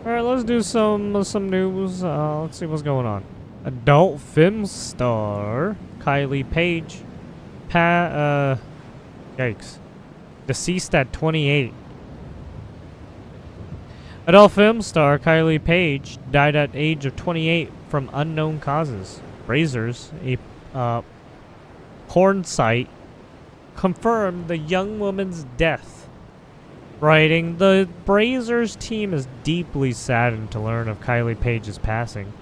Alright, let's do some news. Let's see what's going on. Adult film star Kylie Paige. Yikes. Deceased at 28. Adult film star Kylie Paige died at age of 28 from unknown causes. Brazers, a porn site, confirmed the young woman's death. Writing, the Brazers team is deeply saddened to learn of Kylie Paige's passing.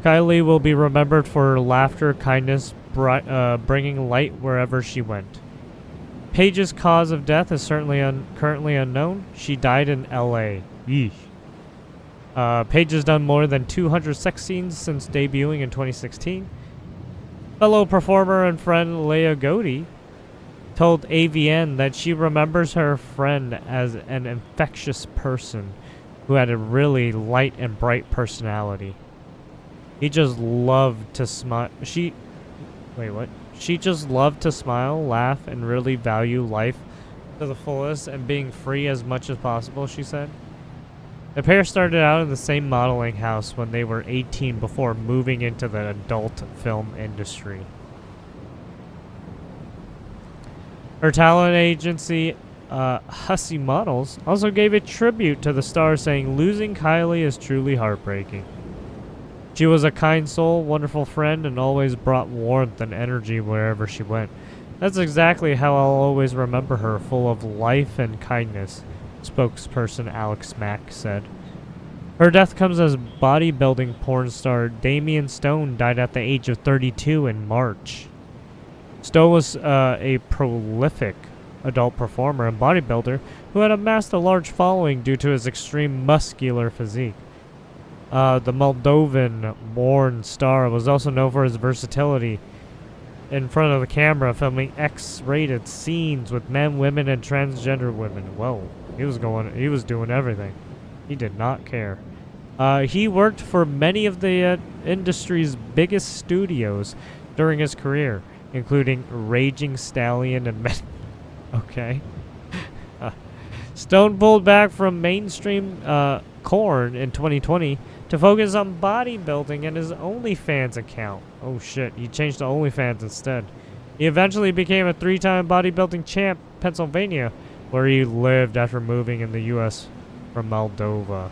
Kylie will be remembered for her laughter, kindness, bringing light wherever she went. Paige's cause of death is certainly currently unknown. She died in L.A. Yeesh. Paige has done more than 200 sex scenes since debuting in 2016. Fellow performer and friend Leah Godey told AVN that she remembers her friend as an infectious person who had a really light and bright personality. He just loved to smile. She just loved to smile, laugh, and really value life to the fullest and being free as much as possible, she said. The pair started out in the same modeling house when they were 18 before moving into the adult film industry. Her talent agency, Hussy Models, also gave a tribute to the star, saying, "Losing Kylie is truly heartbreaking. She was a kind soul, wonderful friend, and always brought warmth and energy wherever she went. That's exactly how I'll always remember her, full of life and kindness," spokesperson Alex Mack said. Her death comes as bodybuilding porn star Damian Stone died at the age of 32 in March. Stone was a prolific adult performer and bodybuilder who had amassed a large following due to his extreme muscular physique. The Moldovan Mourns star was also known for his versatility in front of the camera, filming X-rated scenes with men, women, and transgender women. Whoa, he was doing everything. He did not care. He worked for many of the industry's biggest studios during his career, including Raging Stallion and Okay. Stone pulled back from mainstream porn in 2020 to focus on bodybuilding and his OnlyFans account. Oh shit, he changed to OnlyFans instead. He eventually became a 3-time bodybuilding champ in Pennsylvania, where he lived after moving in the U.S. from Moldova.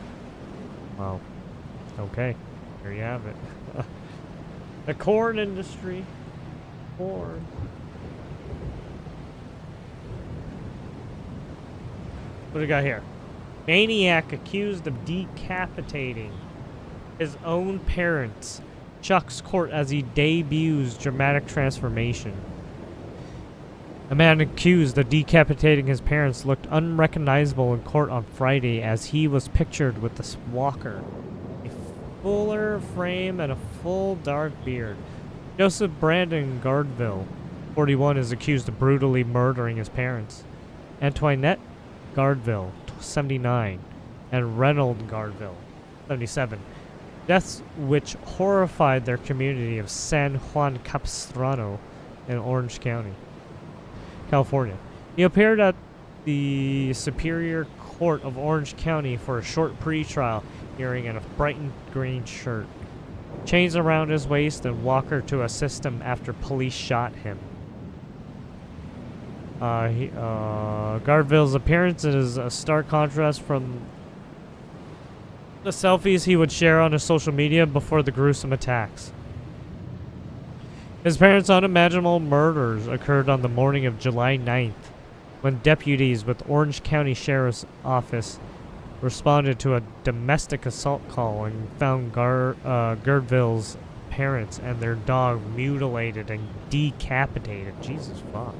Wow. Okay, there you have it. The corn industry. Corn. What do we got here? Maniac accused of decapitating his own parents. Chuck's court as he debuts dramatic transformation. A man accused of decapitating his parents looked unrecognizable in court on Friday as he was pictured with this walker, a fuller frame, and a full dark beard. Joseph Brandon Gardville, 41, is accused of brutally murdering his parents. Antoinette Gardville, 79, and Reynold Gardville, 77. Deaths which horrified their community of San Juan Capistrano in Orange County, California. He appeared at the Superior Court of Orange County for a short pre-trial hearing in a bright green shirt, chains around his waist, and walker to assist him after police shot him. Gardville's appearance is a stark contrast from the selfies he would share on his social media before the gruesome attacks. His parents' unimaginable murders occurred on the morning of July 9th, when deputies with Orange County Sheriff's Office responded to a domestic assault call and found Gardville's parents and their dog mutilated and decapitated. Jesus fuck.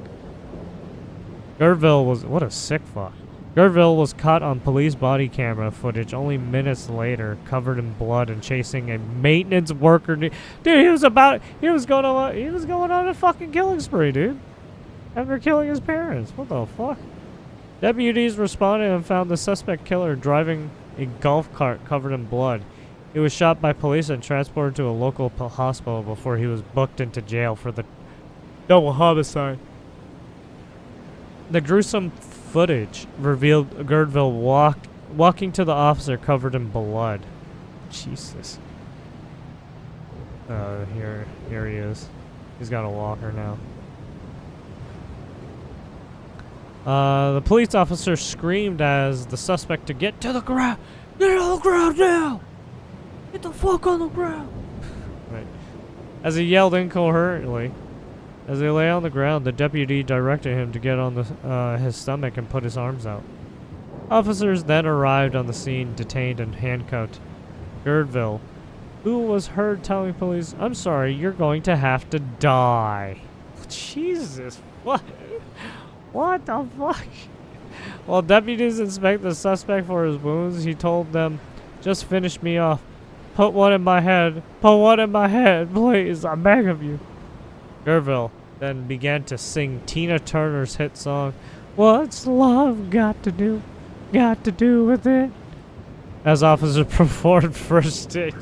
What a sick fuck. Gardville was caught on police body camera footage only minutes later, covered in blood and chasing a maintenance worker. Dude, he was going on a fucking killing spree, dude. After killing his parents. What the fuck? Deputies responded and found the suspect killer driving a golf cart covered in blood. He was shot by police and transported to a local hospital before he was booked into jail for the double homicide. The gruesome footage revealed Gardville walking to the officer covered in blood. Jesus. Here he is. He's got a walker now. The police officer screamed as the suspect to get to the ground. Get on the ground now! Get the fuck on the ground! Right. As he yelled incoherently, as they lay on the ground, the deputy directed him to get on his stomach and put his arms out. Officers then arrived on the scene, detained and handcuffed Girdville, who was heard telling police, "I'm sorry, you're going to have to die." Jesus, what? What the fuck? While deputies inspect the suspect for his wounds, he told them, "Just finish me off. Put one in my head. Put one in my head, please. I beg of you." Girdville then began to sing Tina Turner's hit song, "What's Love Got to Do? Got to do with it?" As officers performed first aid.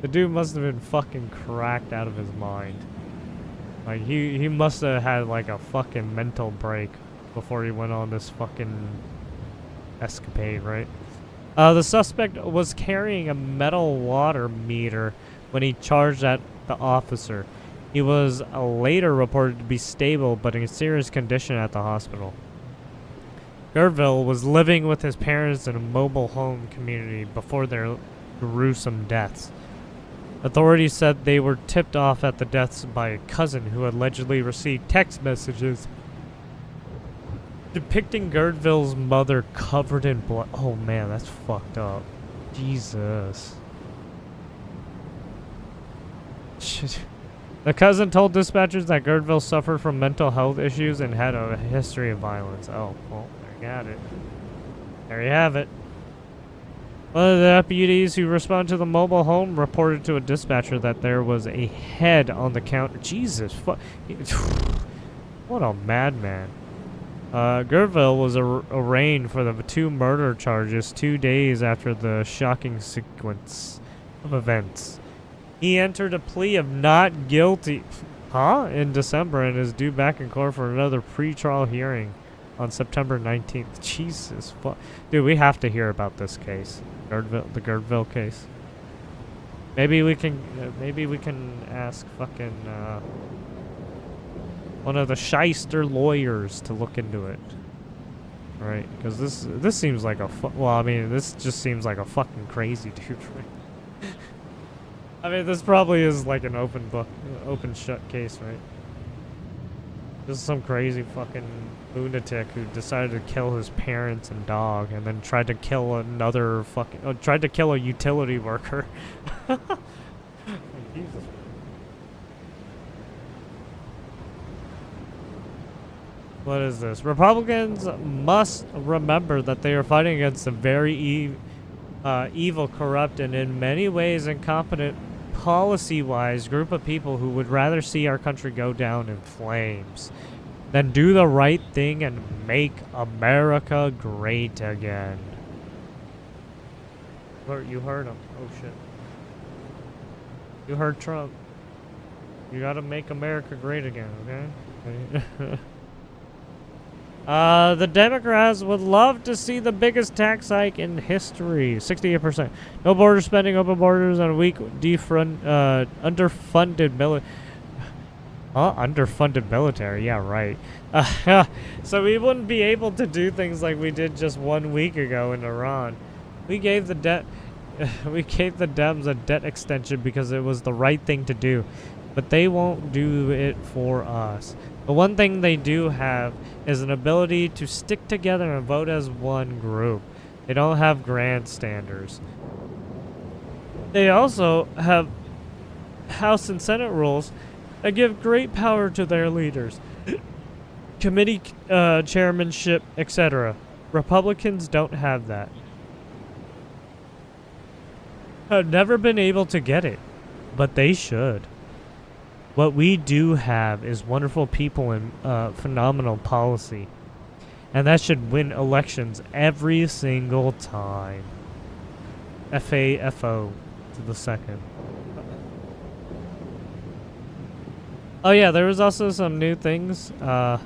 The dude must have been fucking cracked out of his mind. Like, he must have had like a fucking mental break before he went on this fucking escapade, right? The suspect was carrying a metal water meter when he charged at the officer. He was later reported to be stable but in serious condition at the hospital. Girdville was living with his parents in a mobile home community before their gruesome deaths. Authorities said they were tipped off at the deaths by a cousin who allegedly received text messages depicting Girdville's mother covered in blood. Oh man, that's fucked up. Jesus. The cousin told dispatchers that Girdville suffered from mental health issues and had a history of violence. Oh, well, there you got it. There you have it. One of the deputies who responded to the mobile home reported to a dispatcher that there was a head on the counter. Jesus, what a madman. Girdville was arraigned for the 2 murder charges 2 days after the shocking sequence of events. He entered a plea of not guilty in December and is due back in court for another pre-trial hearing on September 19th. Jesus, dude, we have to hear about this case. The Girdville case. Maybe we can ask fucking one of the shyster lawyers to look into it, right? Because this seems like this just seems like a fucking crazy dude, right? I mean, this probably is like an open shut case, right? This is some crazy fucking lunatic who decided to kill his parents and dog, and then tried to kill tried to kill a utility worker. Jesus. What is this? Republicans must remember that they are fighting against a very evil, corrupt, and in many ways incompetent policy-wise group of people who would rather see our country go down in flames than do the right thing and make America great again. You heard him. Oh shit. You heard Trump. You gotta make America great again, okay? The Democrats would love to see the biggest tax hike in history, 68%. No border spending, open borders, and a weak underfunded military. Underfunded military, yeah, right. So we wouldn't be able to do things like we did just 1 week ago in Iran. We gave the Dems a debt extension because it was the right thing to do, but they won't do it for us. The one thing they do have is an ability to stick together and vote as one group. They don't have grandstanders. They also have House and Senate rules that give great power to their leaders, committee chairmanship, etc. Republicans don't have that. I've never been able to get it, but they should. What we do have is wonderful people and phenomenal policy. And that should win elections every single time. FAFO to the second. Oh yeah, there was also some new things. Right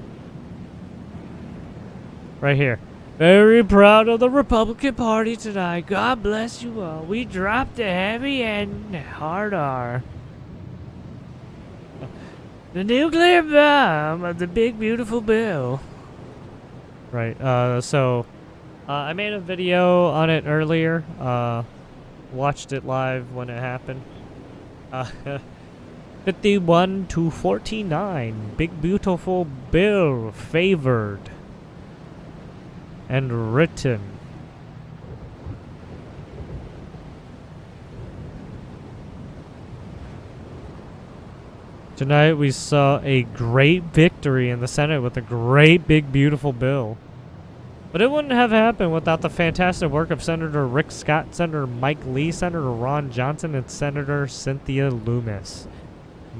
here. Very proud of the Republican Party tonight. God bless you all. We dropped a heavy and hard R. The nuclear bomb of the big beautiful bill. Right, I made a video on it earlier. Watched it live when it happened. 51 to 49. Big beautiful bill favored. And written. Tonight we saw a great victory in the Senate with a great big beautiful bill. But it wouldn't have happened without the fantastic work of Senator Rick Scott, Senator Mike Lee, Senator Ron Johnson, and Senator Cynthia Loomis.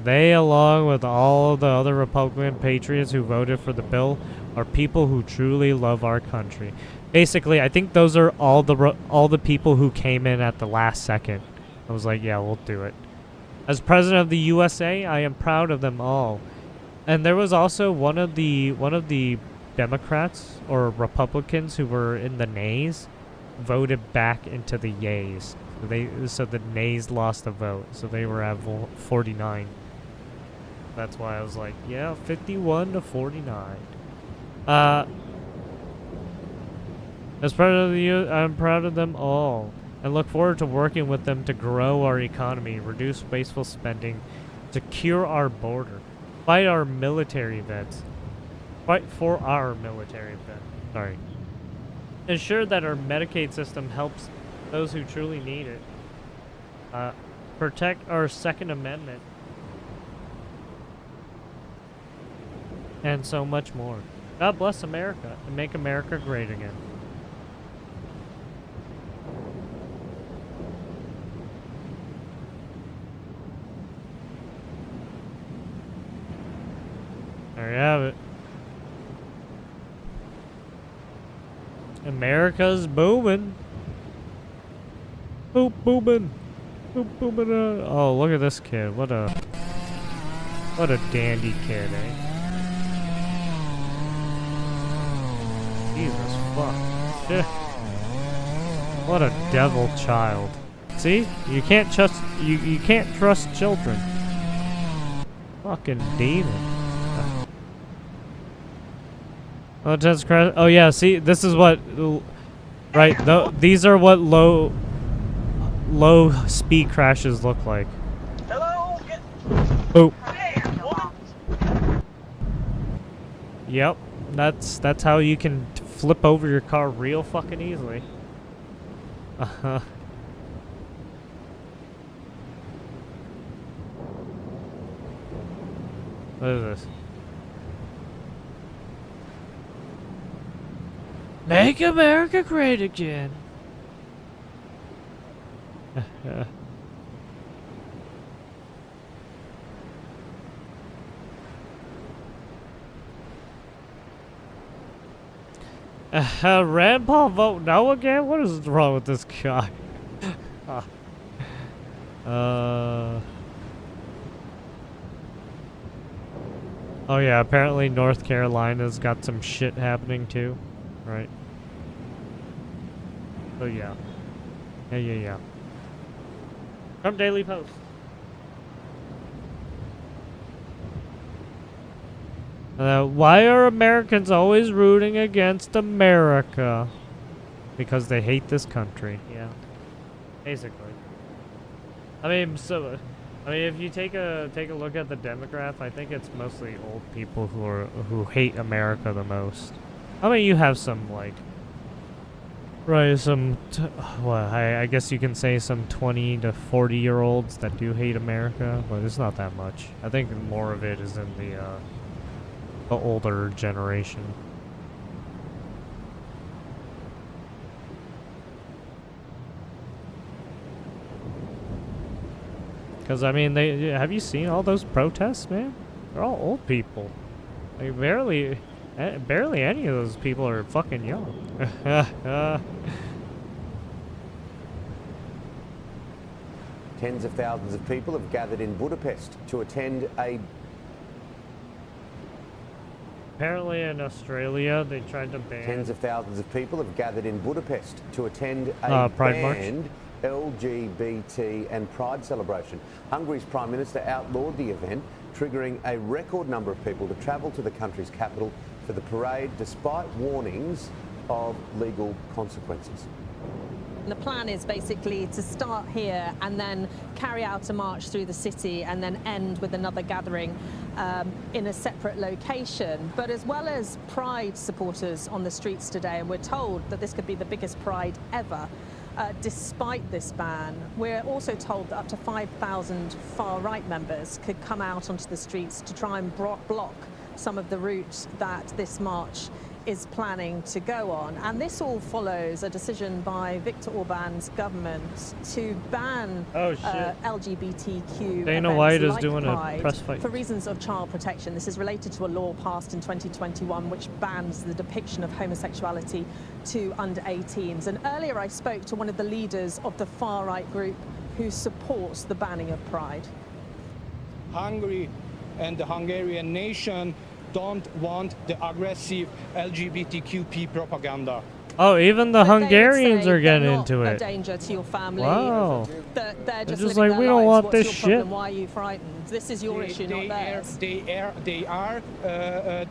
They, along with all of the other Republican patriots who voted for the bill, are people who truly love our country. Basically, I think those are all the people who came in at the last second. I was like, yeah, we'll do it. As president of the USA, I am proud of them all. And there was also one of the Democrats or Republicans who were in the nays voted back into the yays. So the nays lost the vote. So they were at 49. That's why I was like, yeah, 51 to 49. As president of the U, I'm proud of them all, and look forward to working with them to grow our economy, reduce wasteful spending, secure our border, fight our military vets, fight for our military vets. Sorry. Ensure that our Medicaid system helps those who truly need it. Protect our Second Amendment. And so much more. God bless America and make America great again. There you have it. America's booming. Boop booming. Boop booming. Oh, look at this kid. What a dandy kid, eh? Jesus fuck. What a devil child. See? You can't trust you can't trust children. Fucking demon. Oh, just crash. Oh yeah, see, this is what right, these are what low speed crashes look like. Hello? Oh. Hey, woman. Yep. That's how you can flip over your car real fucking easily. Uh-huh. What is this? Make America great again. Rand Paul vote no again? What is wrong with this guy? Oh yeah, apparently North Carolina's got some shit happening too. Right. So yeah. Yeah. From Daily Post. Why are Americans always rooting against America? Because they hate this country. Yeah. Basically. I mean, if you take a look at the demographic, I think it's mostly old people who hate America the most. I mean, you have some like, right, I guess you can say some 20 to 40-year-olds that do hate America, but it's not that much. I think more of it is in the older generation. Because I mean, have you seen all those protests, man? They're all old people. Like barely any of those people are fucking young. Tens of thousands of people have gathered in Budapest to attend a Apparently in Australia, they tried to ban... Tens of thousands of people have gathered in Budapest to attend a Pride March. banned LGBT and Pride celebration. Hungary's Prime Minister outlawed the event, triggering a record number of people to travel to the country's capital for the parade, despite warnings of legal consequences. The plan is basically to start here and then carry out a march through the city and then end with another gathering in a separate location. But as well as Pride supporters on the streets today, and we're told that this could be the biggest Pride ever, despite this ban, we're also told that up to 5,000 far-right members could come out onto the streets to try and block some of the route that this march is planning to go on. And this all follows a decision by Viktor Orban's government to ban LGBTQ Dana events White is like doing Pride a press fight for reasons of child protection. This is related to a law passed in 2021 which bans the depiction of homosexuality to under 18s. And earlier I spoke to one of the leaders of the far-right group who supports the banning of Pride. Hungary and the Hungarian nation don't want the aggressive LGBTQP propaganda. Oh, even the But they would Hungarians say are getting they're into not it. A danger to your family. Wow. That they're just just living like, their we don't lives. want What's this your shit. problem? Why are you frightened? This is your issue, not theirs. They are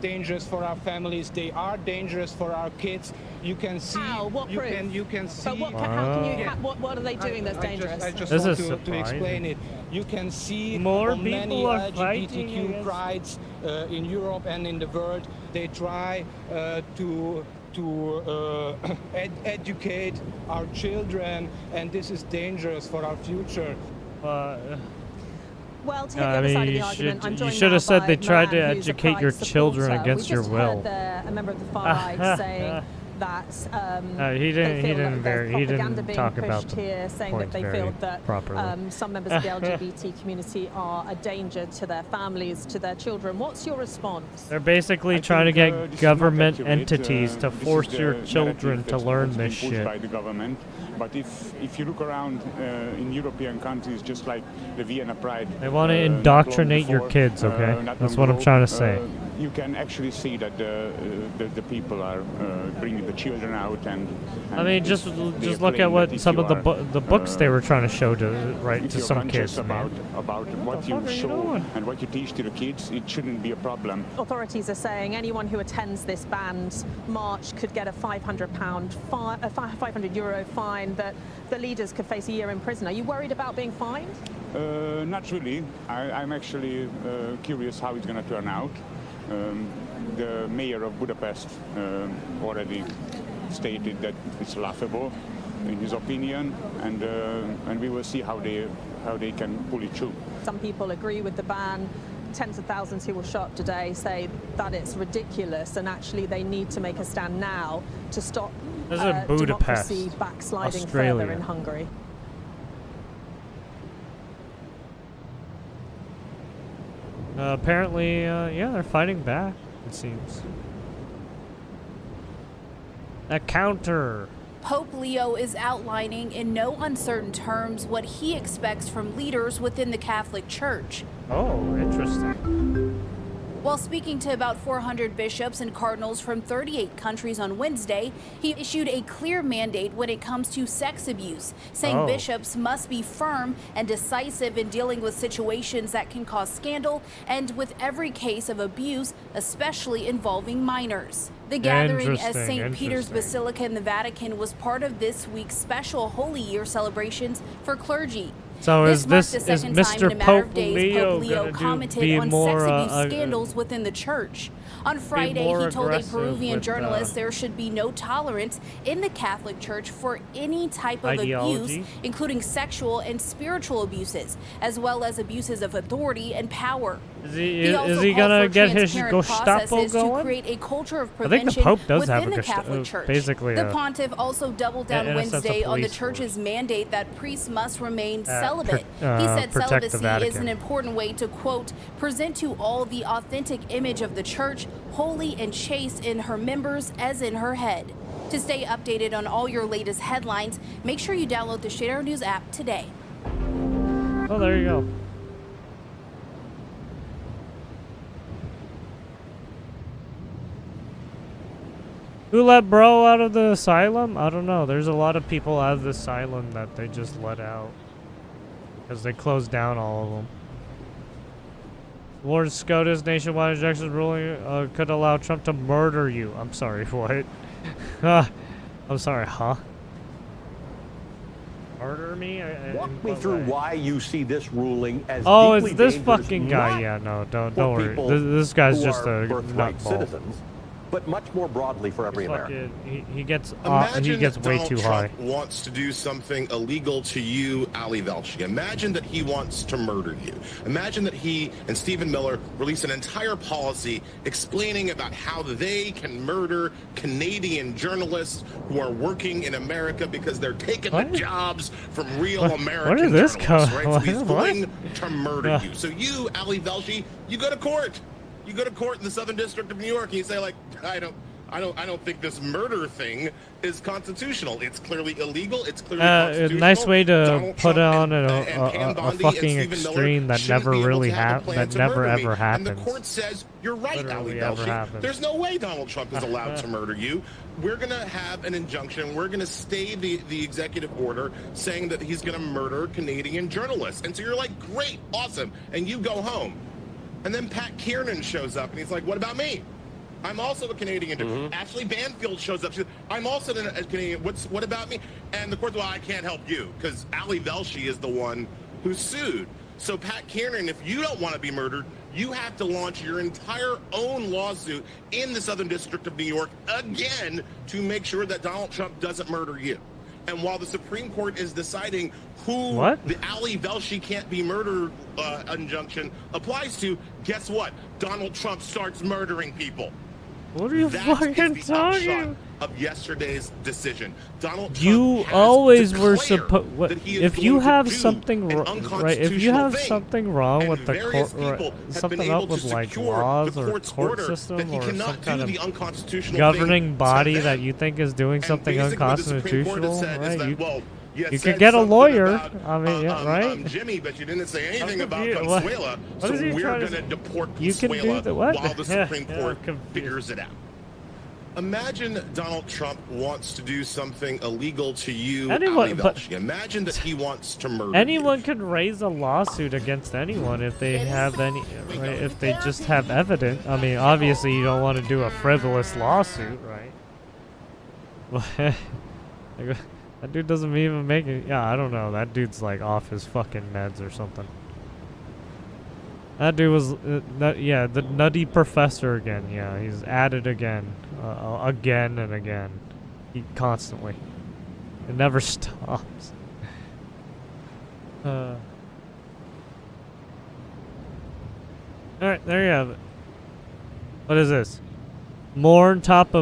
dangerous for our families. They are dangerous for our kids. You can see. How? What proof? You can see. But how can you? Yeah. What are they doing that's dangerous? I just This want is to explain surprising. it. You can see More on many people are fighting LGBTQ against- prides in Europe and in the world. They try to educate our children, and this is dangerous for our future. Well, to hit the I other mean, side of you the argument, I'm should joined have now said by they tried to Milan, who's a educate your Pride children supporter. against We your just will. heard there a member of the far right saying that he didn't- they he feel didn't that there's he didn't propaganda being talk about pushed the here, saying that points they very feel that properly. some members of the LGBT community are a danger to their families, to their children. What's your response? They're basically I trying to think, get this is government not accurate. entities to This is force the your children narrative to that's learn been this pushed shit. by the government. But if you look around in European countries, just like the Vienna Pride, They want to not long indoctrinate your before, kids, okay? not That's long what I'm ago, trying to say. You can actually see that the people are bringing the children out, and I mean, just they're look playing at what that if some you of the are, the books they were trying to show to if to you're some conscious kids, about man. about What what the you fuck are you show doing? and what you teach to the kids, it shouldn't be a problem. Authorities are saying anyone who attends this banned march could get a €500 €500 fine, that the leaders could face a year in prison. Are you worried about being fined? Not really. I'm actually curious how it's going to turn out. The mayor of Budapest already stated that it's laughable, in his opinion, and we will see how they can pull it through. Some people agree with the ban. Tens of thousands who will show up today say that it's ridiculous, and actually they need to make a stand now to stop This is in Budapest, democracy backsliding Australia. further in Hungary. Apparently, yeah, they're fighting back, it seems. A counter. Pope Leo is outlining in no uncertain terms what he expects from leaders within the Catholic Church. Oh, interesting. While speaking to about 400 bishops and cardinals from 38 countries on Wednesday, he issued a clear mandate when it comes to sex abuse, saying bishops must be firm and decisive in dealing with situations that can cause scandal and with every case of abuse, especially involving minors. The gathering at St. Peter's Basilica in the Vatican was part of this week's special Holy Year celebrations for clergy. So is This marked the second time in a matter of days Leo Pope Leo gonna commented be on more, sex abuse scandals within the church. On Friday, more he told a aggressive Peruvian with, journalist there should be no tolerance in the Catholic Church for any type of ideology? abuse, including sexual and spiritual abuses, as well as abuses of authority and power. Is also he called gonna for get his transparent Gestapo processes to going? create a culture of I think prevention the Pope does have within a the Catholic Gestapo, Church. basically The a- pontiff also doubled down in a sense, a Wednesday on the police church's mandate that priests must remain celibate. He protect said the celibacy is Vatican. an important way to, quote, present to all the authentic image of the church, holy and chaste in her members as in her head. To stay updated on all your latest headlines, make sure you download the Shader News app today. Oh, there you go. Who let bro out of the asylum? I don't know. There's a lot of people out of the asylum that they just let out. Because they closed down all of them. Lord SCOTUS nationwide injections ruling could allow Trump to murder you. I'm sorry, what? I'm sorry, huh? Murder me? Walk me through why you see this ruling as oh, deeply it's this dangerous, fucking guy. not Yeah, no, don't for worry. people This guy's who just are a birthright nutball. citizens, but much more broadly for every American. He gets Imagine way Donald too Trump high. wants to do something illegal to you, Ali Velshi. Imagine that he wants to murder you. Imagine that he and Stephen Miller release an entire policy explaining about how they can murder Canadian journalists who are working in America because they're taking the jobs from real American where did this journalists, come? right? So he's What? going to murder you. So you, Ali Velshi, you go to court. You go to court in the Southern District of New York and you say, like, I don't think this murder thing is constitutional. It's clearly illegal. It's clearly constitutional. A nice way to Donald put Trump on and a Bondi fucking and Stephen Miller extreme that shouldn't never be able really to have a happens. plan That to never murder me. ever happens. And the court says, you're right, Ali Literally ever Velshi. happens. There's no way Donald Trump is allowed to murder you. We're going to have an injunction. We're going to stay the executive order saying that he's going to murder Canadian journalists. And so you're like, great, awesome. And you go home. And then Pat Kiernan shows up and he's like, what about me? I'm also a Canadian. Ashley Banfield shows up. She's, I'm also a Canadian. What about me? And the court's, well, I can't help you because Ali Velshi is the one who sued. So Pat Kiernan, if you don't want to be murdered, you have to launch your entire own lawsuit in the Southern District of New York again to make sure that Donald Trump doesn't murder you. And while the Supreme Court is deciding who the Ali Velshi can't be murdered injunction applies to, guess what? Donald Trump starts murdering people. What are you fucking talking? Of yesterday's decision, Donald Trump you has always were declared supposed. that he is If going you to have do something an right, if you unconstitutional have thing, something wrong and with the various court, people have something been up able to with like secure laws the or court's court order system that he or cannot some do kind the of unconstitutional governing thing body to that them. you think is doing And something basically what the Supreme Court has unconstitutional, said is right? that, You, well, you you said could get a something lawyer. about, I mean, yeah, right? Jimmy, but you didn't say anything about confused. What Consuela, so is he we're trying going to to deport You can do Consuela the what? while the Supreme Yeah, Court I'm figures it out. Imagine Donald Trump wants to do something illegal to you, Ali Velshi. Imagine that he wants to murder anyone can raise a lawsuit against anyone if they have any, right, if they just have evidence. I mean, obviously you don't want to do a frivolous lawsuit, right? That dude doesn't even make it. Yeah, I don't know. That dude's like off his fucking meds or something. That dude was, yeah, the nutty professor again. Yeah, he's at it again, again and again, constantly. It never stops. All right, there you have it. What is this? Mourn, top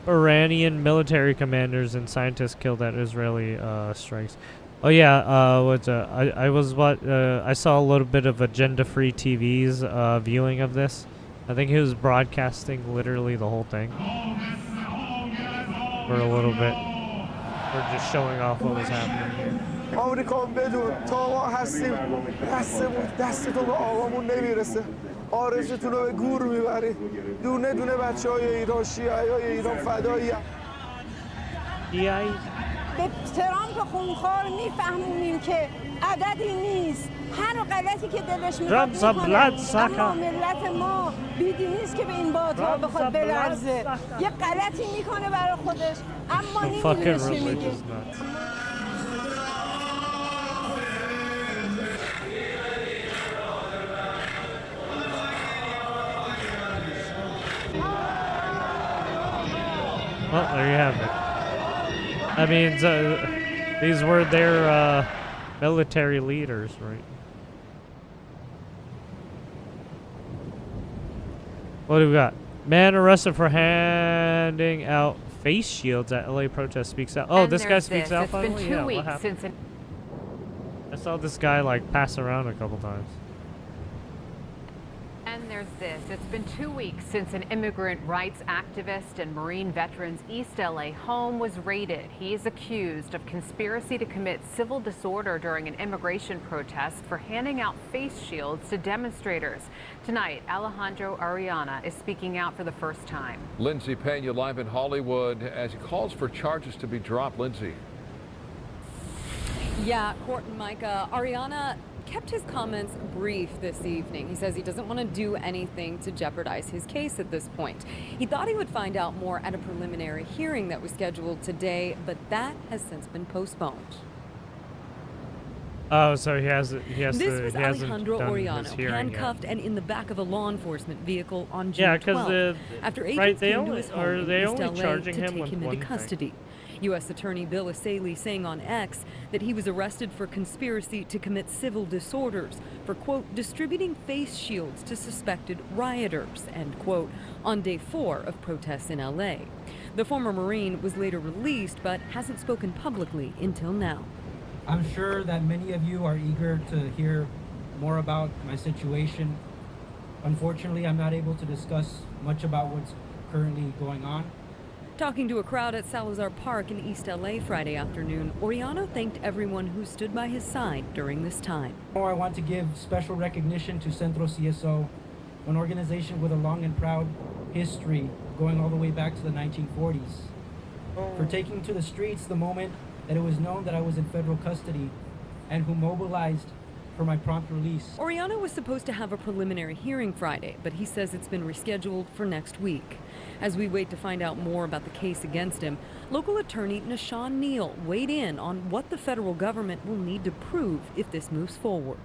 Iranian military commanders and scientists killed at Israeli strikes. Oh yeah, I saw a little bit of Agenda Free TV's viewing of this. I think he was broadcasting literally the whole thing for a little bit. Or just showing off what was happening here. آمریکا بدون تا ما هستیم دستتون به آقامون نمیرسه آرزتون رو به گور میبرید دونه دونه بچه های ایران شیعه های ایران فدایی به ترامپ خونخوار میفهمونیم که عددی نیست هر غلطی که دلش میخواد میکنه اما ملت ما بیدی نیست که به این باطا بخواد بلرزه یه غلطی میکنه برای خودش اما نمیدونه چی میگه Well, there you have it. I mean, these were their military leaders, right? What do we got? Man arrested for handing out face shields at LA protest speaks out. Oh, this guy speaks out finally? Yeah, what happened? I saw this guy like pass around a couple times. And there's this. It's been 2 weeks since an immigrant rights activist and Marine veteran's East LA home was raided. He is accused of conspiracy to commit civil disorder during an immigration protest for handing out face shields to demonstrators. Tonight, Alejandro Ariana is speaking out for the first time. Lindsay Pena live in Hollywood as he calls for charges to be dropped. Lindsay. Yeah, Court and Micah. Ariana kept his comments brief this evening. He says he doesn't want to do anything to jeopardize his case at this point. He thought he would find out more at a preliminary hearing that was scheduled today, but that has since been postponed. Oh, so he has This was Alejandro Oriano, handcuffed and in the back of a law enforcement vehicle on June 12th, after agents came to his home in East LA to take him into custody. U.S. Attorney Bill Asaley saying on X that he was arrested for conspiracy to commit civil disorders for, quote, distributing face shields to suspected rioters, end quote, on day 4 of protests in L.A. The former Marine was later released but hasn't spoken publicly until now. I'm sure that many of you are eager to hear more about my situation. Unfortunately, I'm not able to discuss much about what's currently going on. Talking to a crowd at Salazar Park in East LA Friday afternoon, Oriano thanked everyone who stood by his side during this time. I want to give special recognition to Centro CSO, an organization with a long and proud history going all the way back to the 1940s, for taking to the streets the moment that it was known that I was in federal custody and who mobilized for my prompt release. Oriano was supposed to have a preliminary hearing Friday, but he says it's been rescheduled for next week. As we wait to find out more about the case against him, local attorney Nashawn Neal weighed in on what the federal government will need to prove if this moves forward.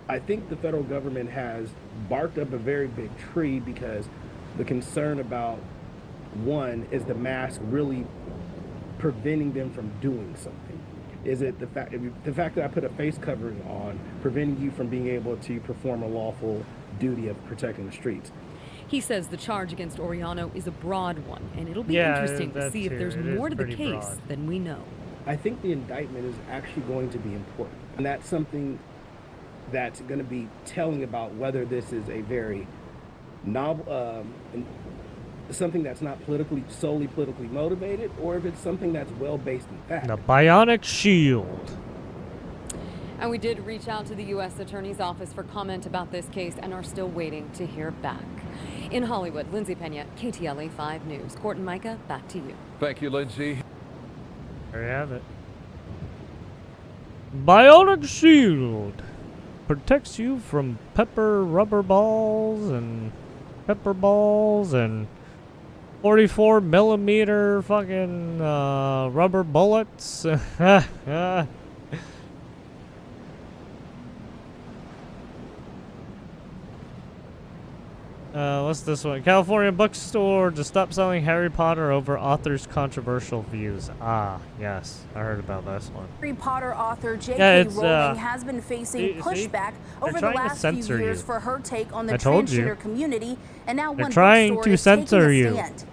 I think the federal government has barked up a very big tree because the concern about, one, is the mask really preventing them from doing something? Is it the fact that I put a face covering on preventing you from being able to perform a lawful duty of protecting the streets? He says the charge against Oriano is a broad one, and it'll be interesting to see if there's more to the case than we know. I think the indictment is actually going to be important, and that's something that's going to be telling about whether this is a very novel, something that's not solely politically motivated, or if it's something that's well-based in fact. The bionic shield. And we did reach out to the U.S. Attorney's Office for comment about this case and are still waiting to hear back. In Hollywood, Lindsay Pena, KTLA 5 News. Court and Micah, back to you. Thank you, Lindsay. There you have it. Bionic shield protects you from rubber balls and pepper balls and 44 millimeter fucking rubber bullets. What's this one? California bookstore to stop selling Harry Potter over author's controversial views. Ah, yes. I heard about this one. Harry Potter author J.K. Rowling has been facing pushback over the last few years for her take on the transgender community, and now one bookstore is taking a stand.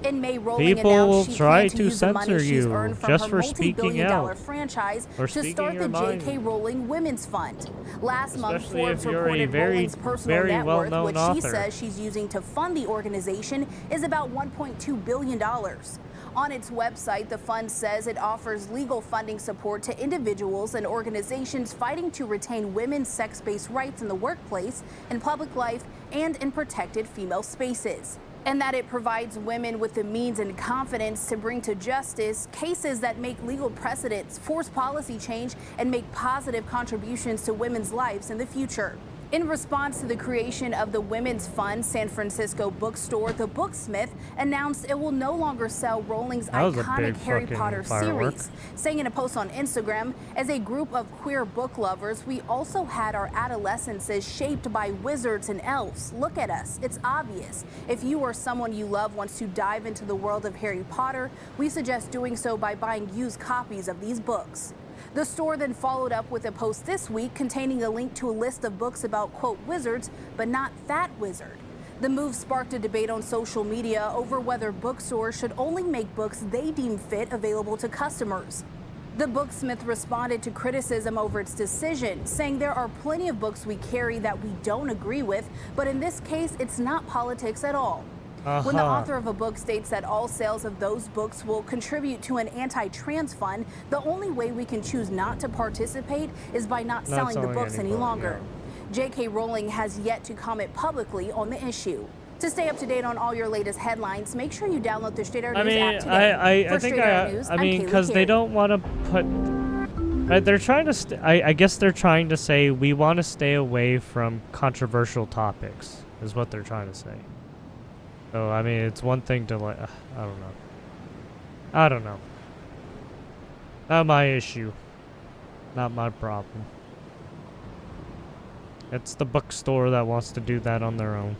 In May, Rowling announced she planned to use the money she's earned from her multi-billion-dollar franchise to start the J.K. Rowling Women's Fund. Last month, Forbes reported Rowling's personal net worth, which she says she's using to fund the organization, is about $1.2 billion. On its website, the fund says it offers legal funding support to individuals and organizations fighting to retain women's sex-based rights in the workplace, in public life, and in protected female spaces. And that it provides women with the means and confidence to bring to justice cases that make legal precedents, force policy change, and make positive contributions to women's lives in the future. In response to the creation of the Women's Fund, San Francisco bookstore The Booksmith announced it will no longer sell Rowling's iconic Harry Potter series, saying in a post on Instagram, as a group of queer book lovers, we also had our adolescences shaped by wizards and elves. Look at us. It's obvious. If you or someone you love wants to dive into the world of Harry Potter, we suggest doing so by buying used copies of these books. The store then followed up with a post this week containing a link to a list of books about, quote, wizards, but not that wizard. The move sparked a debate on social media over whether bookstores should only make books they deem fit available to customers. The booksmith responded to criticism over its decision, saying there are plenty of books we carry that we don't agree with, but in this case, it's not politics at all. When the author of a book states that all sales of those books will contribute to an anti-trans fund, the only way we can choose not to participate is by not selling the books any longer. J.K. Rowling has yet to comment publicly on the issue. To stay up to date on all your latest headlines, make sure you download the Straight Arrow News app today. I think because they don't want to put. They're trying to. I guess they're trying to say we want to stay away from controversial topics, is what they're trying to say. So I mean, it's one thing to like. I don't know. Not my issue. Not my problem. It's the bookstore that wants to do that on their own.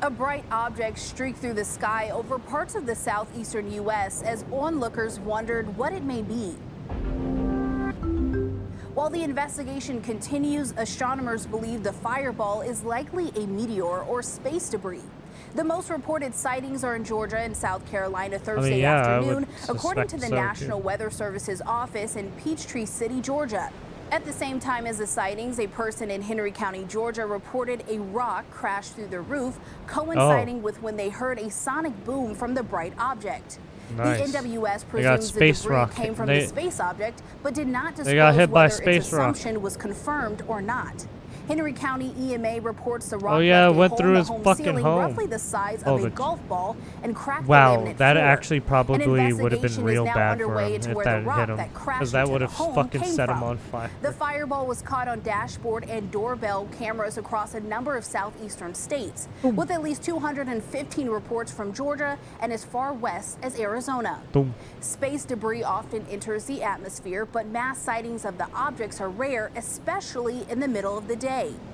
A bright object streaked through the sky over parts of the southeastern U.S. as onlookers wondered what it may be. While the investigation continues, astronomers believe the fireball is likely a meteor or space debris. The most reported sightings are in Georgia and South Carolina Thursday afternoon, according to the National Weather Service's office in Peachtree City, Georgia. At the same time as the sightings, a person in Henry County, Georgia, reported a rock crashed through the roof, coinciding with when they heard a sonic boom from the bright object. Nice. The NWS presumes the debris came from the space object, but did not disclose whether its assumption was confirmed or not. Henry County EMA reports the rock went through his fucking ceiling, home. roughly the size of a golf ball, and cracked the wow, laminate that floor. actually probably would have been real bad for him if that hit him, because that would have fucking set him on fire. The fireball was caught on dashboard and doorbell cameras across a number of southeastern states, with at least 215 reports from Georgia and as far west as Arizona. Space debris often enters the atmosphere, but mass sightings of the objects are rare, especially in the middle of the day.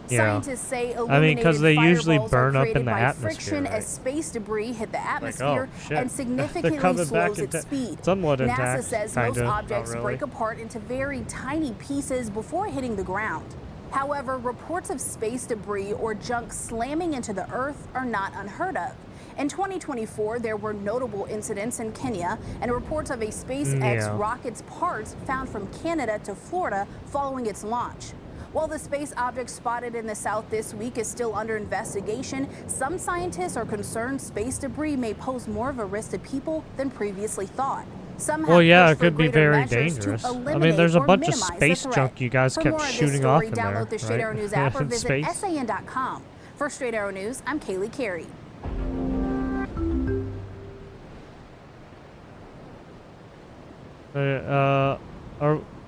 Scientists say illuminated they usually fireballs burn are up created in the by atmosphere, friction as space debris hit the atmosphere and they're significantly coming slows back its speed. somewhat NASA intact, says most objects break apart into very tiny pieces before hitting the ground. However, reports of space debris or junk slamming into the Earth are not unheard of. In 2024, there were notable incidents in Kenya and reports of a SpaceX rocket's parts found from Canada to Florida following its launch. While the space object spotted in the south this week is still under investigation, some scientists are concerned space debris may pose more of a risk to people than previously thought. Some have it could be very dangerous. I mean, there's a bunch of space junk you guys kept shooting off in there, download the Straight Arrow News app or visit space. SAN.com. For Straight Arrow News, I'm Kylie Carey.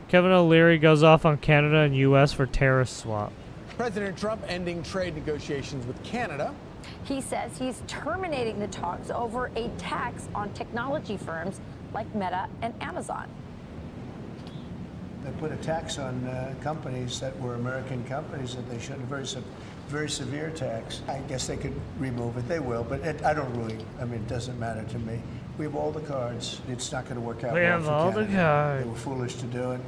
Kevin O'Leary goes off on Canada and U.S. for terrorist swap. President Trump ending trade negotiations with Canada. He says he's terminating the talks over a tax on technology firms like Meta and Amazon. They put a tax on companies that were American companies that they shouldn't, very severe tax. I guess they could remove it. They will, but I don't really, I mean, it doesn't matter to me. We have all the cards. It's not going to work out well for Canada. We have all the cards. They were foolish to do it.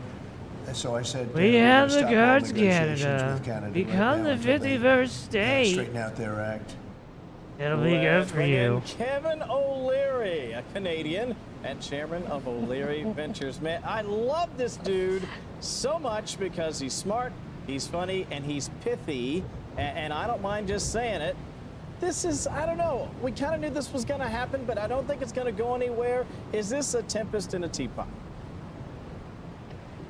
And so I said, we have the cards, Canada. Become the 51st state. Straighten out their act. It'll be good for you. Kevin O'Leary, a Canadian and chairman of O'Leary Ventures. Man, I love this dude so much because he's smart, he's funny, and he's pithy. And I don't mind just saying it. This is, I don't know, we kind of knew this was going to happen, but I don't think it's going to go anywhere. Is this a tempest in a teapot?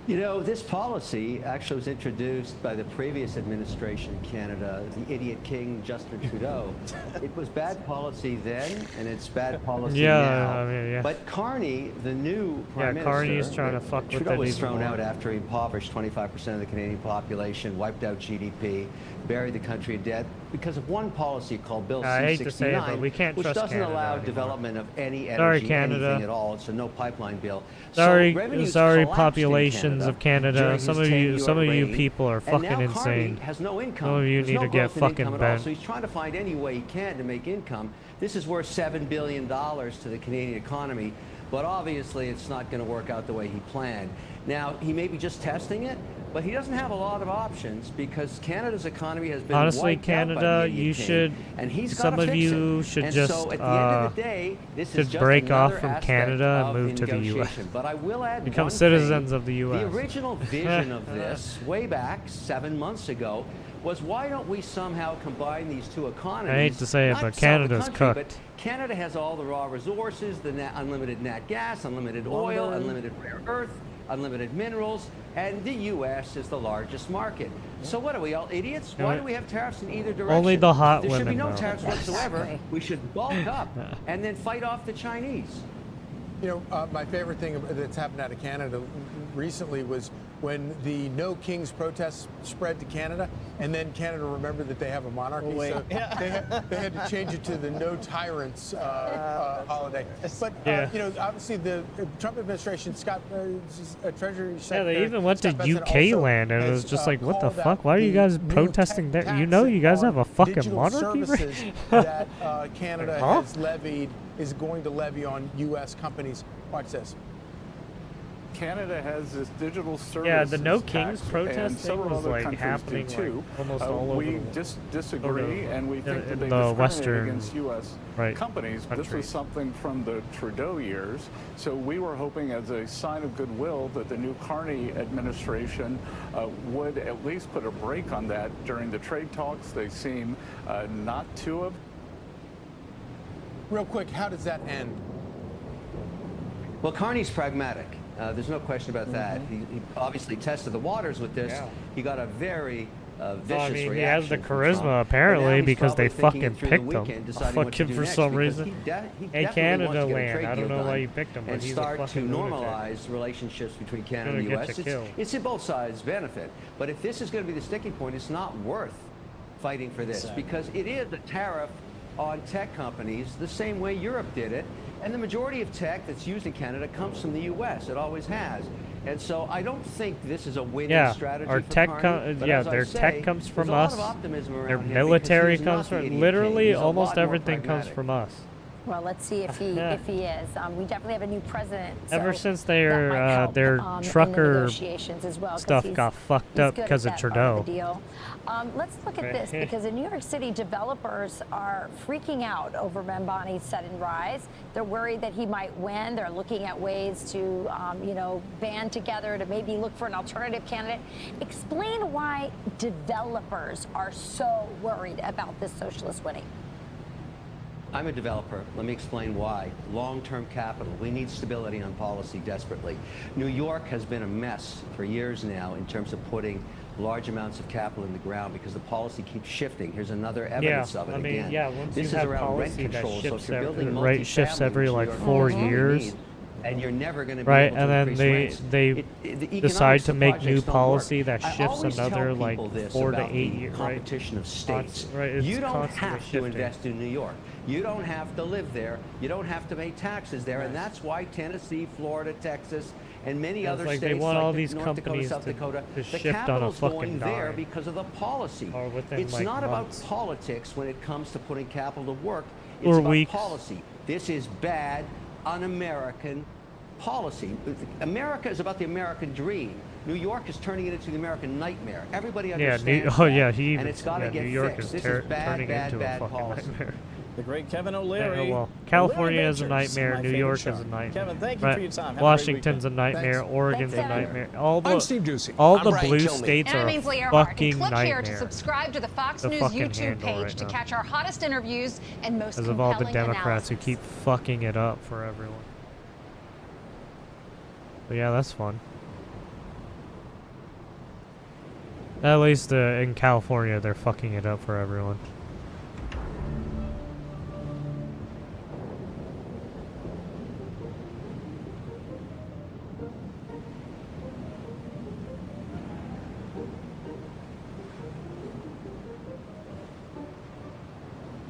You know, this policy actually was introduced by the previous administration in Canada, the idiot king Justin Trudeau. It was bad policy then, and it's bad policy now. I mean, But Carney, the new prime minister, Carney's trying to fuck with it. Trudeau was thrown out after he impoverished 25% of the Canadian population, wiped out GDP, buried the country in debt because of one policy called Bill C-69, I hate to say it, but we can't which trust doesn't Canada allow anymore. Development of any energy, anything at all. It's a no pipeline bill. Sorry, so populations of Canada. Some of you people are fucking and now insane. Has no income. Some of you There's need no to get growth in fucking income at all. bent. So he's trying to find any way he can to make income. This is worth $7 billion to the Canadian economy, but obviously it's not going to work out the way he planned. Now, he may be just testing it, But he doesn't have a lot of options because Canada's economy has been honestly, wiped Canada, out by the you Idiot should. King, and he's Some gotta of fix you it. should And just so at the end of the day, this is should just break off another from aspect Canada and of move the to the U.S. negotiation. But I will add Become one citizens thing. of the U.S. The original vision of this, way back 7 months ago, was why don't we somehow combine these two economies? I hate to say it, Not but sell the Canada's country, cooked. But Canada has all the raw resources, the unlimited nat gas, unlimited oil, unlimited rare earth, unlimited minerals, and the U.S. is the largest market. So what are we, all idiots? Why do we have tariffs in either direction? Only the hot There should be women, no though. tariffs whatsoever. We should bulk up and then fight off the Chinese. You know, my favorite thing that's happened out of Canada recently was when the No Kings protests spread to Canada, and then Canada remembered that they have a monarchy, so they had to change it to the No Tyrants holiday. But you know, obviously the Trump administration, Treasury Secretary, they even went to Scott Bessent UK also land, and it has, was just like, what the called fuck? out Why are you the guys new protesting there? You tax know, you guys on have a fucking digital monarchy. services that Canada has levied, is going to levy on U.S. companies. Watch this. Canada has this digital service. Yeah, the No Kings tax, protest and thing several was other like countries happening do too. like almost all over We the world. just disagree, and we think that in they the discriminate Western against U.S. companies. This was something from the Trudeau years. So we were hoping, as a sign of goodwill, that the new Carney administration would at least put a break on that during the trade talks. They seem not to have. Real quick, how does that end? Well, Carney's pragmatic. There's no question about that. He obviously tested the waters with this. Yeah. He got a very vicious I mean, reaction he has the from charisma Trump. apparently But now he's because they probably thinking fucking it through the picked weekend, him. deciding what to Fucking do for next, some because reason. he Hey, definitely Canada wants to get a land. trade I don't deal know why done you picked him, but and he's a start to fucking lunatic. normalize relationships between Canada Gonna and the get U.S. you killed. It's in both sides' benefit. But if this is going to be the sticking point, it's not worth fighting for this because it is a tariff on tech companies the same way Europe did it. And the majority of tech that's used in Canada comes from the U.S. It always has. And so I don't think this is a winning strategy our for tech Carney, but as I their say, tech comes from there's a lot us. of optimism around Their him military because he's not comes the from idiot literally king. He's a almost lot more everything comes pragmatic. from us. Well, let's see if he is. We definitely have a new president. Ever so since that their might help, their in the trucker negotiations as well, 'cause stuff he's- got fucked he's up good at because of that part of Trudeau. the deal. Let's look at this because in New York City, developers are freaking out over Membani's sudden rise. They're worried that he might win. They're looking at ways to, you know, band together to maybe look for an alternative candidate. Explain why developers are so worried about this socialist winning. I'm a developer. Let me explain why. Long-term capital. We need stability on policy desperately. New York has been a mess for years now in terms of putting large amounts of capital in the ground because the policy keeps shifting. Here's another evidence of it again. Once this you is have around rent policy that control. So shifts if you're building rate shifts every multifamily, like which 4 you years. need, and you're never going to be Right, able to and then increase they rents. The decide economics to of make new projects don't policy work. that I shifts always another tell like people this 4 to about 8 the years. competition of states. It's You don't constantly have to shifting. invest in New York. You don't have to live there. You don't have to pay taxes there, and that's why Tennessee, Florida, Texas, and many It's other like they states want all like these North Dakota, companies South to Dakota, the shift on a capital's fucking going there dime. because of the policy. Or within, It's like, not months. about politics when it comes to putting capital to work. Or It's about weeks. policy. This is bad, un-American policy. America is about the American dream. New York is turning it into the American nightmare. Everybody understands that, and it's got to get New York fixed. is This is bad, turning bad, into a bad fucking policy. nightmare. The great Kevin O'Leary. Yeah, well, California is a Adventures, nightmare. my New favorite York show. is a nightmare. Kevin, thank you for your time. Have a great Washington's a weekend. nightmare. Thanks. Oregon's Thanks, a Kevin. nightmare. All I'm the Steve Ducey. all I'm the Brian blue Kilmeade. states And are I'm a Ainsley Earhart. fucking Click here to nightmare. subscribe to the Fox The News fucking YouTube handle page right to now. catch our hottest interviews and most Because of all the compelling Democrats who analysis. keep fucking it up for everyone. But yeah, that's fun. At least in California, they're fucking it up for everyone.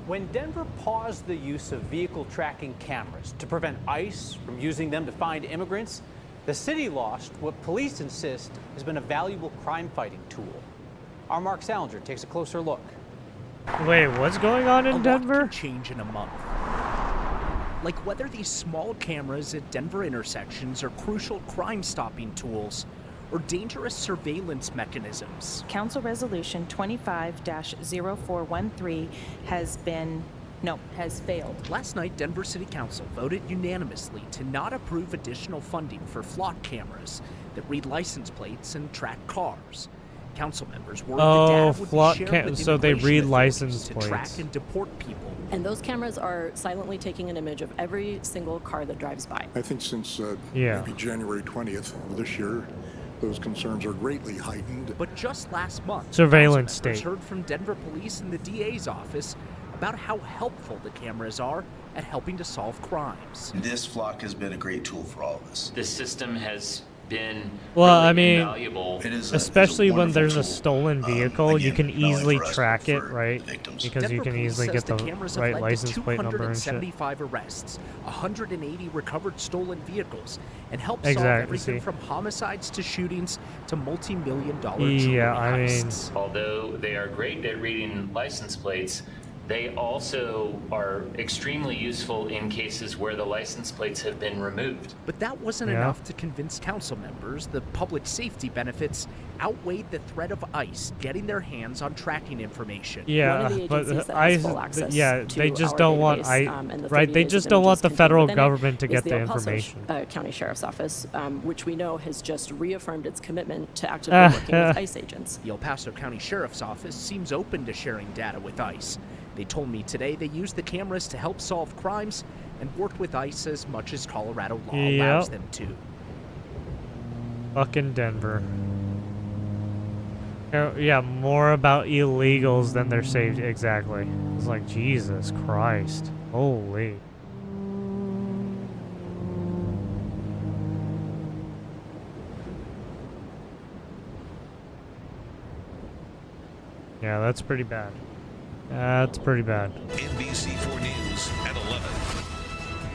When Denver paused the use of vehicle tracking cameras to prevent ICE from using them to find immigrants, the city lost what police insist has been a valuable crime-fighting tool. Our Mark Salinger takes a closer look. Wait, what's going on in Denver? A lot can change in a month. Like whether these small cameras at Denver intersections are crucial crime-stopping tools, or dangerous surveillance mechanisms. Council Resolution 25-0413 has failed. Last night, Denver City Council voted unanimously to not approve additional funding for flock cameras that read license plates and track cars. Council members worried the data would be shared with so they read immigration license authorities to track plates. and deport people. And those cameras are silently taking an image of every single car that drives by. I think since maybe January 20th of this year, those concerns are greatly heightened. But just last month, Surveillance council members state. heard from Denver police and the DA's office about how helpful the cameras are at helping to solve crimes. This flock has been a great tool for all of us. This system has been invaluable. Especially when there's a tool. stolen vehicle, you can easily for us, track it, for right? Because you Denver can police easily says get the cameras have right led license to plate number and shit. 275 arrests, 180 recovered stolen vehicles, and helped solve Exactly, everything see. from homicides to shootings to multi-million-dollar Yeah, I mean, although they are great at reading license plates, they also are extremely useful in cases where the license plates have been removed. But that wasn't Yeah. enough to convince council members the public safety benefits outweighed the threat of ICE getting their hands on tracking information. yeah, but they just don't want they just don't want the federal government to get the information. County Sheriff's Office, which we know has just reaffirmed its commitment to actively working with ICE agents. The El Paso County Sheriff's Office seems open to sharing data with ICE. They told me today they use the cameras to help solve crimes and work with ICE as much as Colorado law allows them to. Fucking Denver. Yeah, more about illegals than their safety. Exactly. It's like, Jesus Christ. Holy. Yeah, that's pretty bad. That's pretty bad. NBC4 News at 11.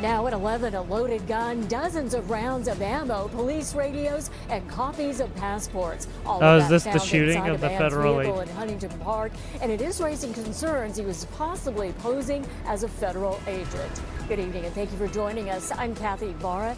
Now at 11, a loaded gun, dozens of rounds of ammo, police radios, and copies of passports. All of is that this the found shooting inside of a the man's federal vehicle in Huntington Park, and it is raising concerns he was possibly posing as a federal agent. Good evening, and thank you for joining us. I'm Kathy Barra.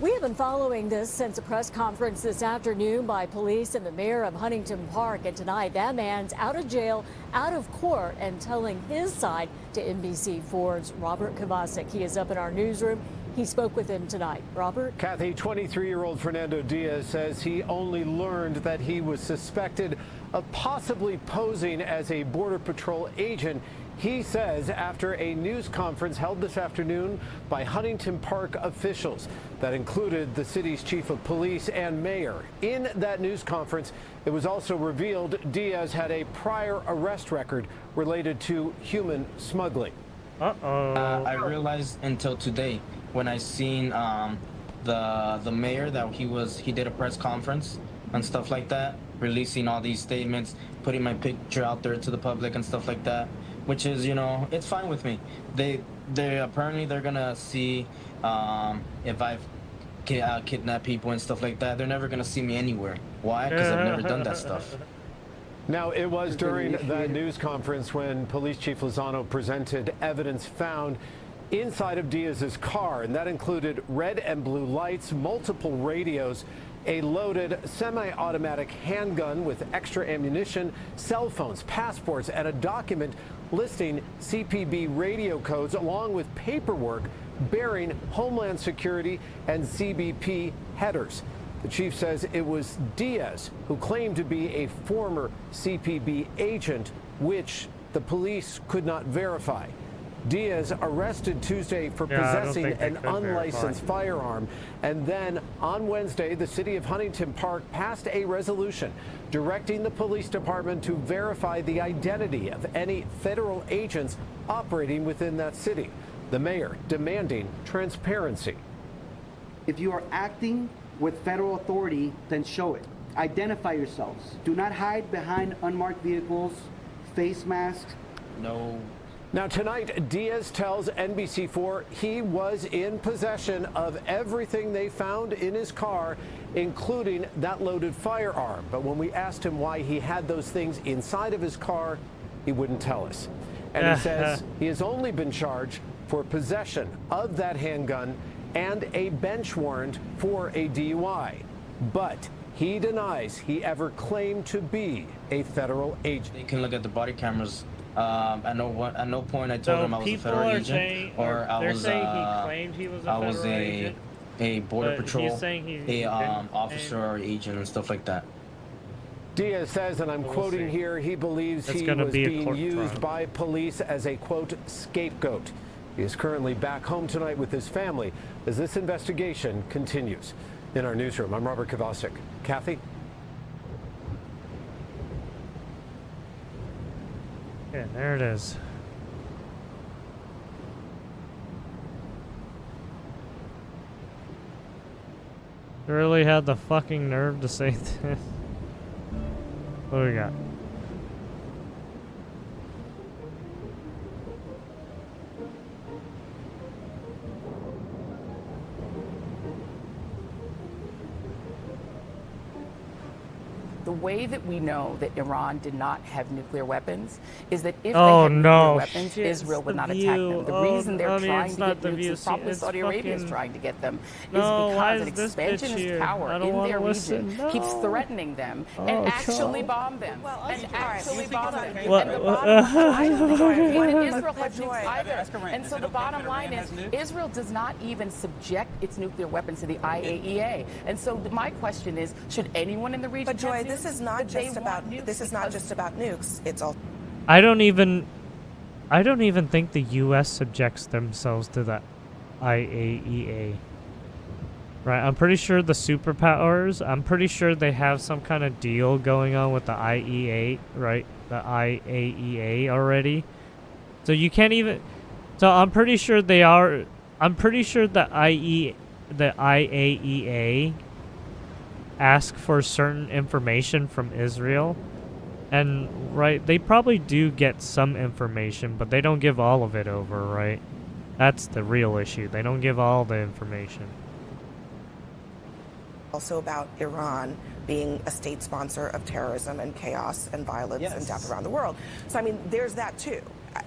We have been following this since a press conference this afternoon by police and the mayor of Huntington Park. And tonight, that man's out of jail, out of court, and telling his side to NBC4's Robert Kovacic. He is up in our newsroom. He spoke with him tonight. Robert? Kathy, 23-year-old Fernando Diaz says he only learned that he was suspected of possibly posing as a Border Patrol agent. He says after a news conference held this afternoon by Huntington Park officials that included the city's chief of police and mayor. In that news conference, it was also revealed Diaz had a prior arrest record related to human smuggling. I realized until today when I seen the mayor that he did a press conference and stuff like that, releasing all these statements, putting my picture out there to the public and stuff like that. Which is, it's fine with me. They apparently they're gonna see if I've kidnapped people and stuff like that. They're never gonna see me anywhere. Why? Because I've never done that stuff. Now, it was during that news conference when Police Chief Lozano presented evidence found inside of Diaz's car, and that included red and blue lights, multiple radios, a loaded semi-automatic handgun with extra ammunition, cell phones, passports, and a document listing CPB radio codes along with paperwork bearing Homeland Security and CBP headers. The chief says it was Diaz who claimed to be a former CPB agent, which the police could not verify. Diaz arrested Tuesday for possessing an unlicensed firearm. And then on Wednesday, the city of Huntington Park passed a resolution directing the police department to verify the identity of any federal agents operating within that city. The mayor demanding transparency. If you are acting with federal authority, then show it. Identify yourselves. Do not hide behind unmarked vehicles, face masks. No. Now tonight, Diaz tells NBC4 he was in possession of everything they found in his car, including that loaded firearm. But when we asked him why he had those things inside of his car, he wouldn't tell us. And he says he has only been charged for possession of that handgun and a bench warrant for a DUI. But He denies he ever claimed to be a federal agent. You can look at the body cameras. At no point I told him I was a federal agent, or I was a border patrol, officer or agent and stuff like that. Diaz says, and I'm quoting here, he believes he was being used by police as a, quote, scapegoat. He is currently back home tonight with his family as this investigation continues. In our newsroom, I'm Robert Kovacic. Kathy? Yeah, there it is. Really had the fucking nerve to say this. What do we got? The way that we know that Iran did not have nuclear weapons is that if they Oh had no! nuclear weapons, Shit, Israel it's would the not view. attack them. The Oh, reason they're I mean, trying it's to not get the nukes, view. and probably It's Saudi Arabia is fucking- trying to get them, No, is why because is an this bitch expansionist here? power I don't in wanna their listen. region keeps No. threatening them Oh, and actually God. bomb them. And actually bomb them. What- And the bottom line, I don't think what- Israel has nukes either. And so the bottom line is, Israel does not even subject its nuclear weapons to the IAEA. And so my question is, should anyone in the region But Joy, have this nukes? is not But they just want about nukes this is not because- just about nukes. It's all. I don't even think the U.S. subjects themselves to the IAEA. Right, I'm pretty sure the superpowers, I'm pretty sure they have some kind of deal going on with the IEA, right? The IAEA already. So you can't even, so I'm pretty sure they are, I'm pretty sure the IAEA ask for certain information from Israel. And, right, they probably do get some information, but they don't give all of it over, right? That's the real issue. They don't give all the information. Also about Iran being a state sponsor of terrorism and chaos and violence and death around the world. So I mean, there's that too.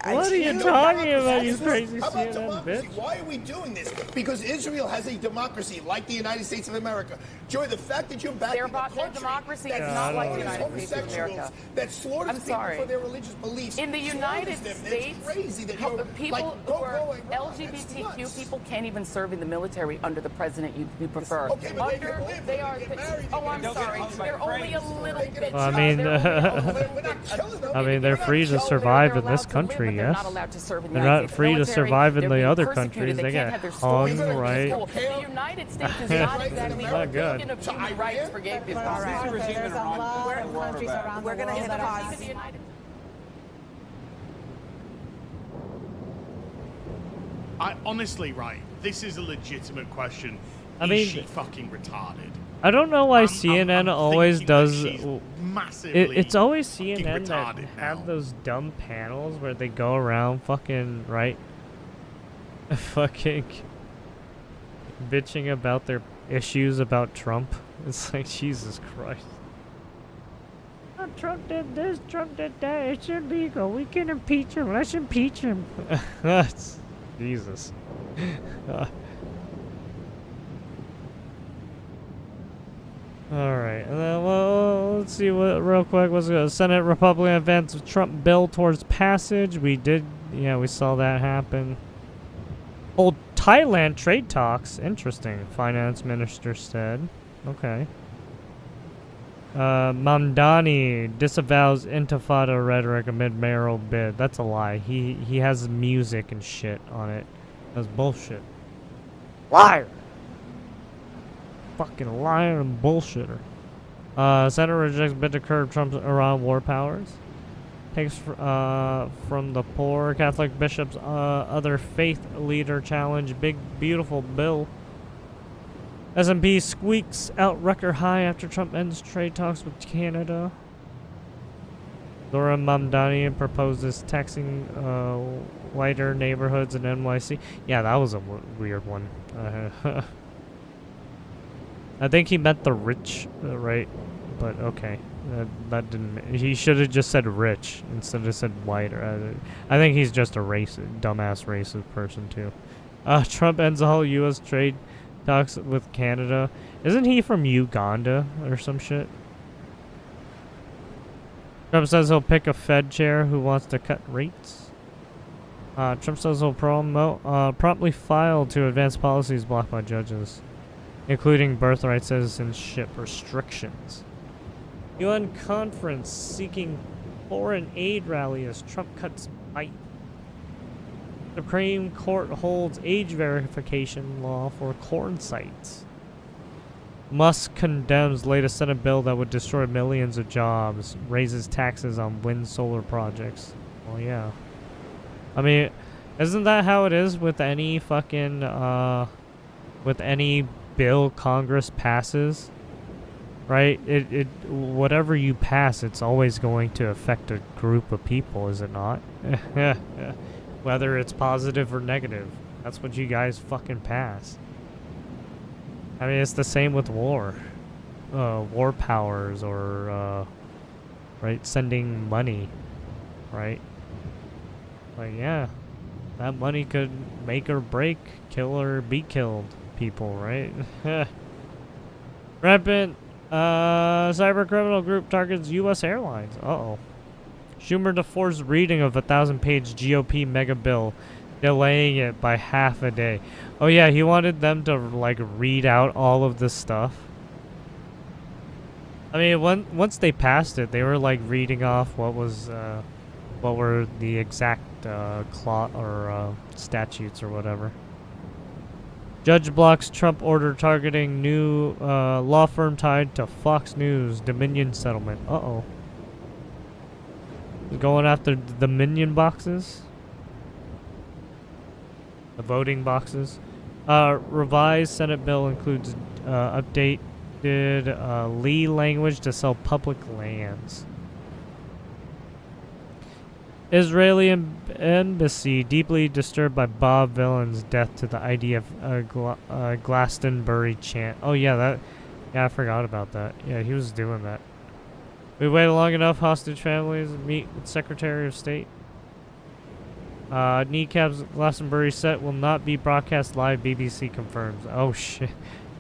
What are you talking about, you crazy CNN bitch? Why are we doing this? Because Israel has a democracy like the United States of America. Joy, the fact that you're backing a country their democracy is that not like the slaughters United States of homosexuals, America. that slaughters I'm people sorry. for their religious beliefs. In the United slaughters them. States, It's crazy that you're people like, who are going wrong. That's LGBTQ nuts. people can't even serve in the military under the president you prefer. Okay, but they can live, they they are. get married, Oh, they I'm get sorry. married. They're only a little bit. Well, I mean, they're free to survive in this country, yes. Not allowed to serve in the They're United not States free to military. survive in They're the being other persecuted. countries. They They can't get have their hung, stories in right? school. The United States is not exactly Not good. beacon of human rights for gay people. All right. There's a lot of countries around the world gonna hit that are pause. I honestly, right, this is a legitimate question. I Is mean, she fucking retarded? I don't know why CNN always does. massively It's always fucking CNN that retarded have those dumb panels where they go around fucking right, fucking bitching about their issues about Trump. It's like Jesus Christ. Oh, Trump did this, Trump did that. It's illegal. We can impeach him. Let's impeach him. That's Jesus. Alright, and then, well, let's see what, real quick, was a Senate Republican advance Trump bill towards passage. We saw that happen. Oh, Thailand trade talks. Interesting, Finance Minister said. Okay. Mamdani disavows intifada rhetoric amid mayoral bid. That's a lie. He has music and shit on it. That's bullshit. Liar! Fucking liar and bullshitter. Senate rejects bid to curb Trump's Iran war powers. Takes from the poor. Catholic bishops, other faith leader challenge big beautiful bill. S&P squeaks out record high after Trump ends trade talks with Canada. Laura Mamdani proposes taxing whiter neighborhoods in NYC. Yeah, that was a weird one. I think he meant the rich, right? But okay, that didn't. He should have just said rich instead of said whiter. I think he's just a racist, dumbass racist person too. Trump ends all U.S. trade Talks with Canada. Isn't he from Uganda or some shit? Trump says he'll pick a Fed chair who wants to cut rates. Trump says he'll promptly file to advance policies blocked by judges, including birthright citizenship restrictions. UN conference seeking foreign aid rally as Trump cuts bite. Supreme Court holds age verification law for corn sites. Musk condemns latest Senate bill that would destroy millions of jobs. Raises taxes on wind solar projects. Well, yeah. I mean, isn't that how it is with any fucking, with any bill Congress passes? Right? Whatever you pass, it's always going to affect a group of people, is it not? Whether it's positive or negative. That's what you guys fucking pass. I mean, it's the same with war. War powers or, right, sending money, right? Like, yeah, that money could make or break, kill or be killed people, right? Rampant cyber criminal group targets U.S. airlines. Uh-oh. Schumer to force reading of 1,000-page GOP mega bill, delaying it by half a day. Oh yeah, he wanted them to like read out all of this stuff. I mean, once they passed it, they were like reading off what were the exact statutes or whatever. Judge blocks Trump order targeting new law firm tied to Fox News Dominion settlement. Uh-oh. Going after the minion boxes? The voting boxes. Revised Senate bill includes updated Lee language to sell public lands. Israeli embassy deeply disturbed by Bob Villain's death to the idea of Glastonbury chant. Oh yeah, I forgot about that. Yeah, he was doing that. We waited long enough. Hostage families meet with Secretary of State. Kneecaps Glastonbury set will not be broadcast live. BBC confirms. Oh shit!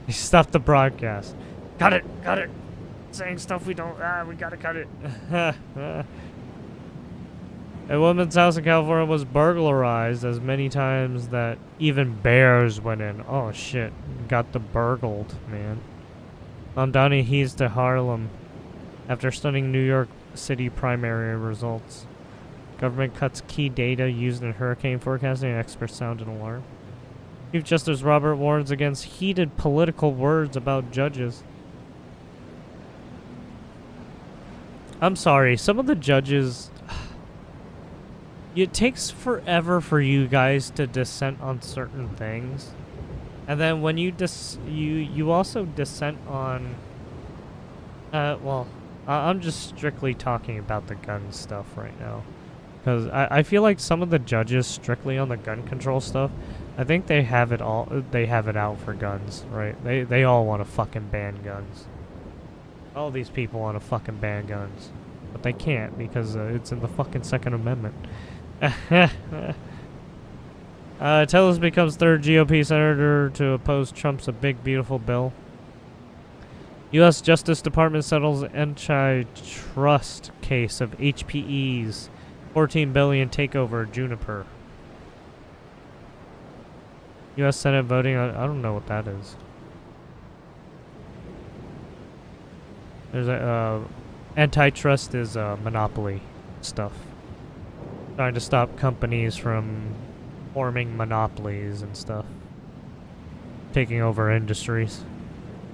They stopped the broadcast. Cut it! Cut it! Saying stuff we don't. We gotta cut it. A woman's house in California was burglarized as many times that even bears went in. Oh shit! Got the burgled, man. Mamdani heads to Harlem after stunning New York City primary results. Government cuts key data used in hurricane forecasting. Experts sound an alarm. Chief Justice Robert warns against heated political words about judges. I'm sorry, some of the judges... It takes forever for you guys to dissent on certain things. And then when you you also dissent on... well, I'm just strictly talking about the gun stuff right now. Because I feel like some of the judges strictly on the gun control stuff, I think they have it out for guns, right? They all want to fucking ban guns. All these people want to fucking ban guns. But they can't because it's in the fucking Second Amendment. Tellus becomes third GOP senator to oppose Trump's A Big Beautiful Bill. U.S. Justice Department settles antitrust case of HPE's $14 billion takeover Juniper. U.S. Senate voting on... I don't know what that is. There's a... antitrust is monopoly stuff. Trying to stop companies from forming monopolies and stuff. Taking over industries.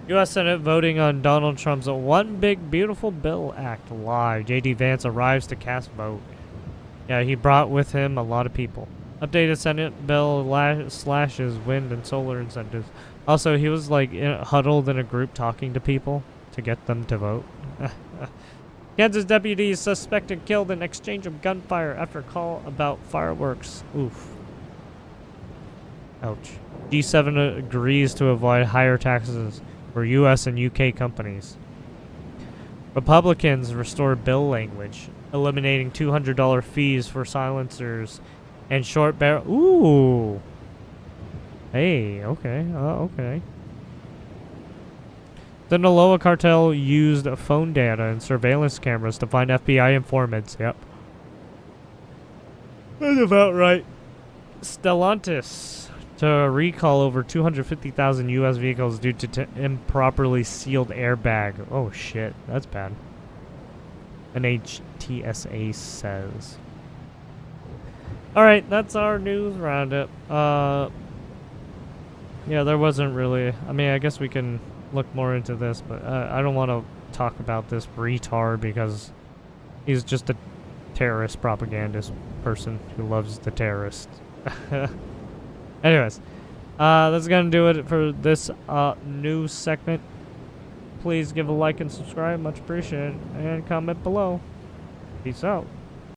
U.S. Senate voting on Donald Trump's One Big Beautiful Bill Act live. J.D. Vance arrives to cast vote. Yeah, he brought with him a lot of people. Updated Senate bill slashes wind and solar incentives. Also, he was like huddled in a group talking to people to get them to vote. Kansas deputies suspected killed in exchange of gunfire after call about fireworks. Oof. Ouch. G7 agrees to avoid higher taxes for U.S. and U.K. companies. Republicans restore bill language, eliminating $200 fees for silencers and short barrel. Ooh. Hey, okay. Okay. Sinaloa cartel used phone data and surveillance cameras to find FBI informants. Yep. That's about right. Stellantis to recall over 250,000 U.S. vehicles due to improperly sealed airbag. Oh shit, that's bad. NHTSA says. Alright, that's our news roundup. Yeah, there wasn't really... I mean, I guess we can look more into this, but I don't want to talk about this retard because he's just a terrorist propagandist person who loves the terrorists. Anyways, that's gonna do it for this news segment. Please give a like and subscribe, much appreciated, and comment below. Peace out.